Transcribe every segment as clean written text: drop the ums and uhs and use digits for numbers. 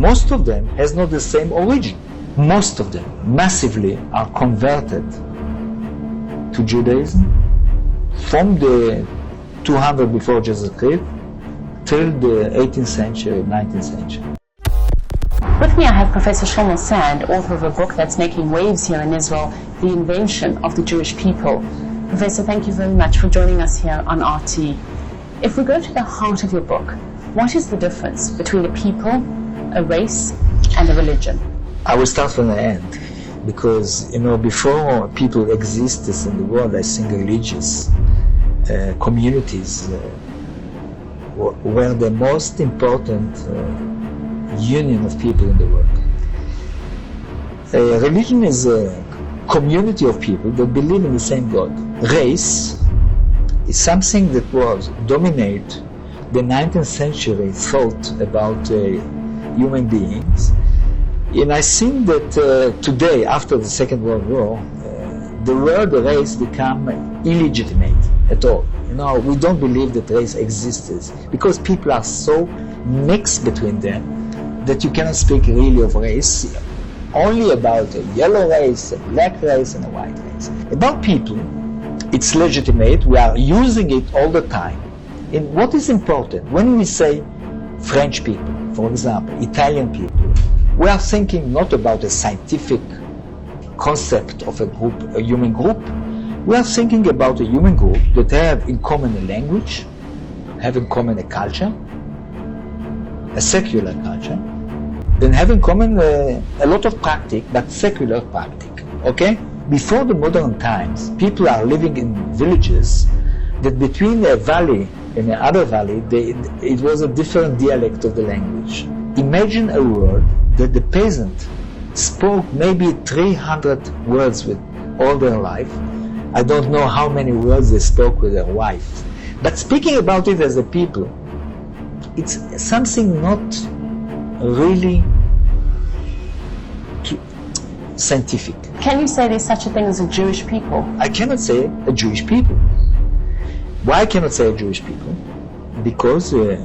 most of them has not the same origin. Most of them massively are converted to Judaism from the 200 before Jesus Christ till the 18th century, 19th century. With me I have Professor Shlomo Sands, author of a book that's making waves here in Israel, The Invention of the Jewish People. Professor, thank you very much for joining us here on RT. If we go to the heart of your book, what is the difference between a people, a race, and a religion? I will start from the end, because before people existed in the world, I think religious communities were the most important union of people in the world. Religion is a community of people that believe in the same God. Race is something that was dominate the 19th century thought about human beings. And I think that today, after the Second World War, the word race become illegitimate at all. We don't believe that race exists because people are so mixed between them that you cannot speak really of race, only about a yellow race, a black race, and a white race. About people, it's legitimate. We are using it all the time. And what is important, when we say French people, for example, Italian people, we are thinking not about a scientific concept of a group, a human group. We are thinking about a human group that have in common a language, have in common a culture, a secular culture, and have in common a lot of practice, but secular practice. Okay? Before the modern times, people are living in villages that between a valley and another valley, it was a different dialect of the language. Imagine a world that the peasant spoke maybe 300 words with all their life. I don't know how many words they spoke with their wife. But speaking about it as a people, it's something not really scientific. Can you say there's such a thing as a Jewish people? I cannot say a Jewish people. Why I cannot say a Jewish people? Because the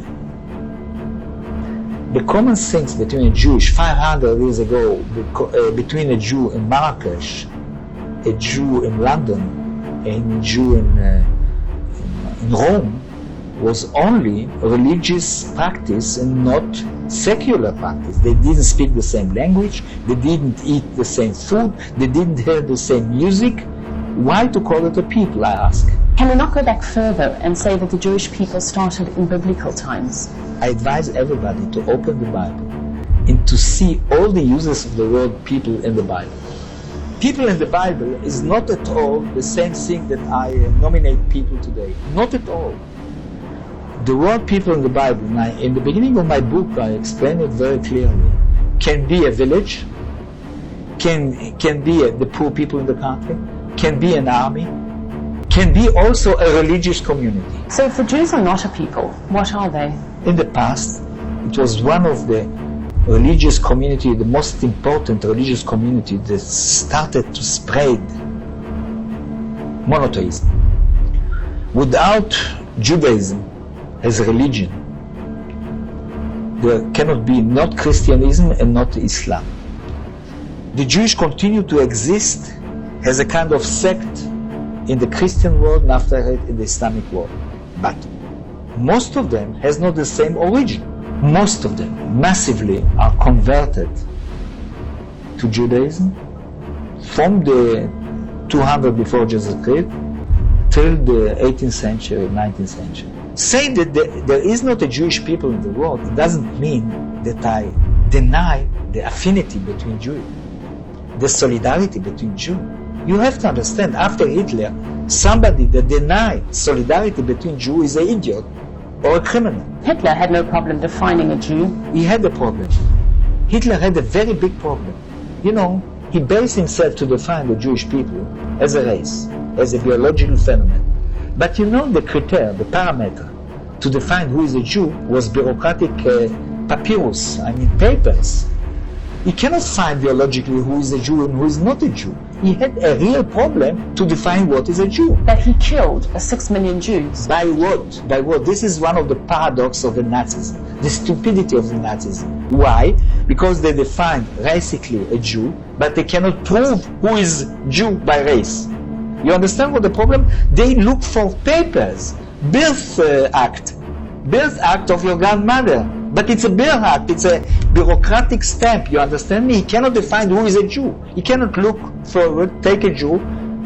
common things between a Jewish 500 years ago, between a Jew in Marrakesh, a Jew in London, and a Jew in Rome, was only religious practice and not secular practice. They didn't speak the same language, they didn't eat the same food, they didn't hear the same music. Why to call it a people, I ask? Can we not go back further and say that the Jewish people started in biblical times? I advise everybody to open the Bible and to see all the uses of the word people in the Bible. People in the Bible is not at all the same thing that I nominate people today. Not at all. The word people in the Bible, in the beginning of my book I explain it very clearly, can be a village, can be the poor people in the country, can be an army, can be also a religious community. So if the Jews are not a people, what are they? In the past, it was one of the religious community, the most important religious community that started to spread monotheism. Without Judaism as a religion, there cannot be not Christianism and not Islam. The Jews continue to exist as a kind of sect in the Christian world and after it in the Islamic world. But most of them has not the same origin. Most of them massively are converted to Judaism from the 200 before Jesus Christ till the 18th century, 19th century. Saying that there is not a Jewish people in the world, it doesn't mean that I deny the affinity between Jews, the solidarity between Jews. You have to understand, after Hitler, somebody that denies solidarity between Jews is an idiot or a criminal. Hitler had no problem defining a Jew. He had a problem. Hitler had a very big problem. He based himself to define the Jewish people as a race, as a biological phenomenon. But the criteria, the parameter to define who is a Jew was bureaucratic papyrus, papers. You cannot find biologically who is a Jew and who is not a Jew. He had a real problem to define what is a Jew. That he killed 6 million Jews. By what? By what? This is one of the paradoxes of the Nazis, the stupidity of the Nazis. Why? Because they defined racially a Jew, but they cannot prove who is Jew by race. You understand what the problem? They look for papers, birth act of your grandmother. But it's a birth act, it's a bureaucratic stamp, you understand me? He cannot define who is a Jew. He cannot look forward, take a Jew,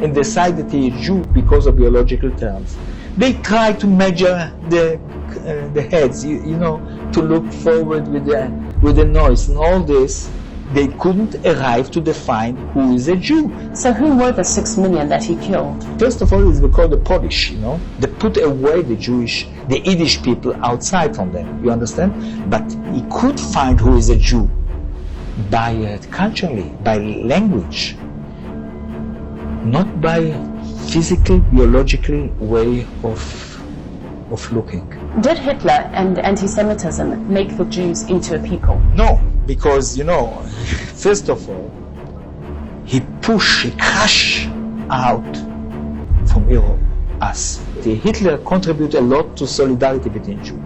and decide that he is Jew because of biological terms. They try to measure the heads, you know, to look forward with the noise and all this. They couldn't arrive to define who is a Jew. So who were the 6 million that he killed? First of all, it's called the Polish, you know. They put away the Yiddish people outside from them, you understand? But he could find who is a Jew by culturally, by language, not by physical, biological way of looking. Did Hitler and anti-Semitism make the Jews into a people? No, because, you know, first of all, he crushed out from Europe us. Hitler contributed a lot to solidarity between Jews,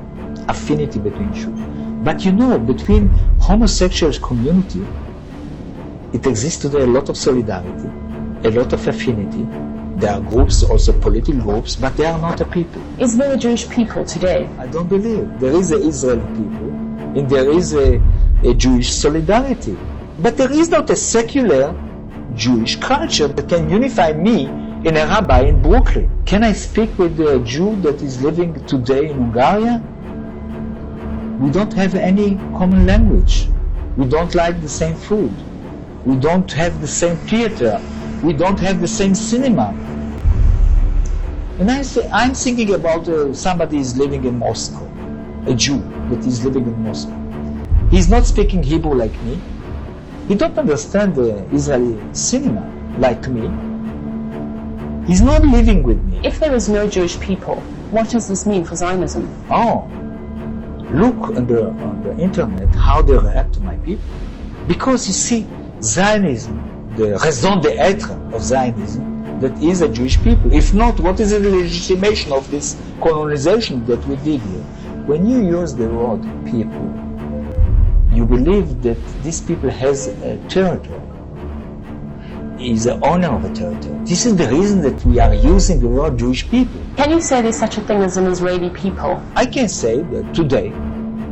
affinity between Jews. But you know, between homosexual community, it exists today a lot of solidarity, a lot of affinity. There are groups, also political groups, but they are not a people. Is there a Jewish people today? I don't believe. There is an Israeli people, and there is a Jewish solidarity. But there is not a secular Jewish culture that can unify me and a rabbi in Brooklyn. Can I speak with a Jew that is living today in Hungary? We don't have any common language. We don't like the same food. We don't have the same theater. We don't have the same cinema. And I'm thinking about somebody is living in Moscow, a Jew that is living in Moscow. He's not speaking Hebrew like me. He don't understand the Israeli cinema like me. He's not living with me. If there is no Jewish people, what does this mean for Zionism? Oh, look on the internet how they react to my people. Because you see, Zionism, the raison d'être of Zionism, that is a Jewish people. If not, what is the legitimation of this colonization that we did here? When you use the word people, you believe that this people has a territory, is the owner of a territory. This is the reason that we are using the word Jewish people. Can you say there's such a thing as an Israeli people? I can say that today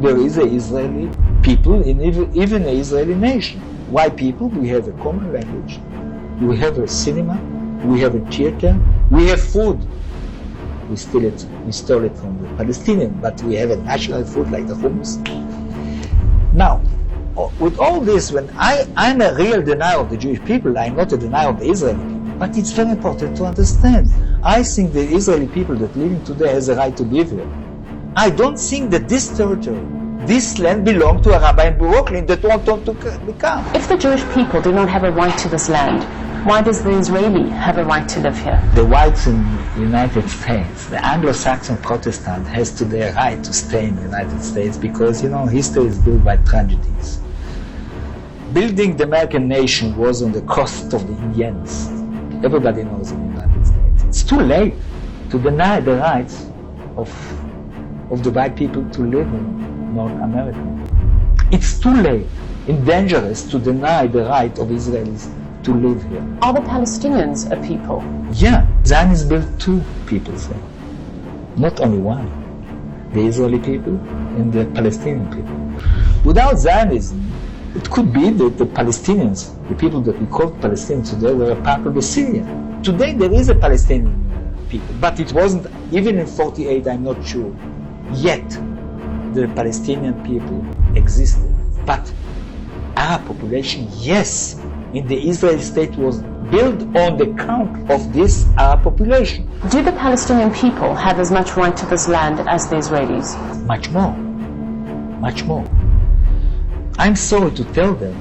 there is an Israeli people in even an Israeli nation. Why people? We have a common language, we have a cinema, we have a theater, we have food. We stole it from the Palestinians, but we have a national food like the hummus. Now, with all this, when I'm a real denier of the Jewish people, I'm not a denier of the Israeli people. But it's very important to understand. I think the Israeli people that living today has a right to live here. I don't think that this territory, this land belongs to a rabbi in Brooklyn that want to become. If the Jewish people do not have a right to this land, why does the Israeli have a right to live here? The whites in the United States, the Anglo-Saxon Protestant has today a right to stay in the United States because, you know, history is built by tragedies. Building the American nation was on the cost of the Indians. Everybody knows in the United States. It's too late to deny the rights of the white people to live in North America. It's too late and dangerous to deny the right of Israelis to live here. Are the Palestinians a people? Yeah, Zionists built two peoples there, not only one. The Israeli people and the Palestinian people. Without Zionism, it could be that the Palestinians, the people that we call Palestinians today, were a part of the Syria. Today there is a Palestinian people, but it wasn't, even in 48, I'm not sure, yet the Palestinian people existed. But Arab population, yes, in the Israeli state was built on the count of this Arab population. Do the Palestinian people have as much right to this land as the Israelis? Much more. Much more. I'm sorry to tell them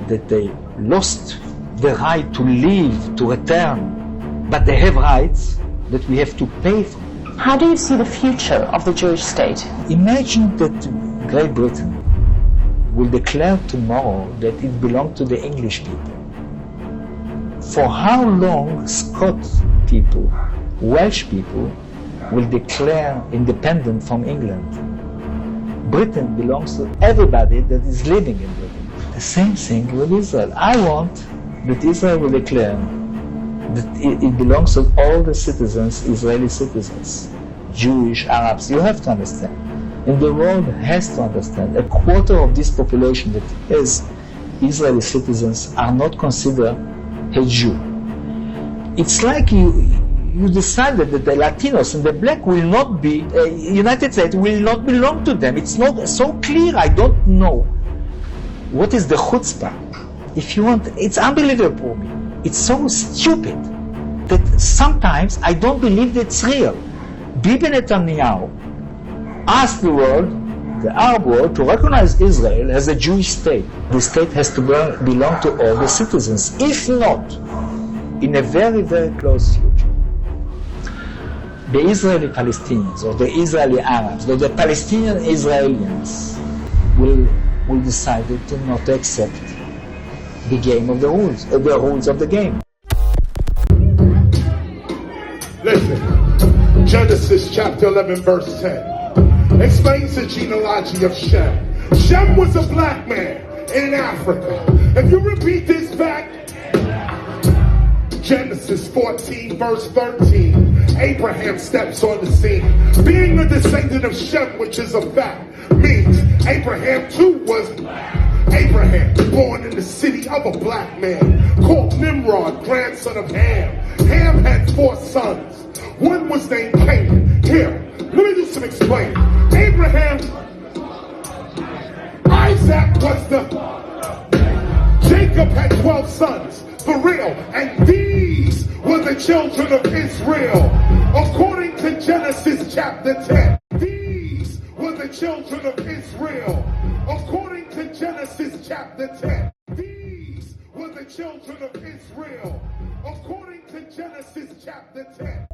that they lost the right to leave, to return, but they have rights that we have to pay for. How do you see the future of the Jewish state? Imagine that Great Britain will declare tomorrow that it belongs to the English people. For how long Scots people, Welsh people, will declare independent from England? Britain belongs to everybody that is living in Britain. The same thing with Israel. I want that Israel will declare that it belongs to all the citizens, Israeli citizens, Jewish, Arabs. You have to understand. And the world has to understand. A quarter of this population that is Israeli citizens are not considered a Jew. It's like you decided that the Latinos and the black will not be, United States will not belong to them. It's not so clear. I don't know what is the chutzpah. If you want, it's unbelievable for me. It's so stupid that sometimes I don't believe that it's real. Bibi Netanyahu asked the world, the Arab world, to recognize Israel as a Jewish state. The state has to belong to all the citizens. If not, in a very, very close future, the Israeli Palestinians or the Israeli Arabs or the Palestinian Israelis will decide to not accept the game of the rules of the game. Listen, Genesis chapter 11 verse 10 explains the genealogy of Shem. Shem was a black man in Africa. If you repeat this fact, Genesis 14 verse 13, Abraham steps on the scene. Being a descendant of Shem, which is a fact, means Abraham too was black. Abraham, born in the city of a black man, called Nimrod, grandson of Ham. Ham had 4 sons. One was named Canaan. Here, let me do some explaining. Abraham, Isaac was Jacob had 12 sons, for real, and these were the children of Israel. According to Genesis chapter 10, these were the children of Israel. According to Genesis chapter 10, these were the children of Israel. According to Genesis chapter 10.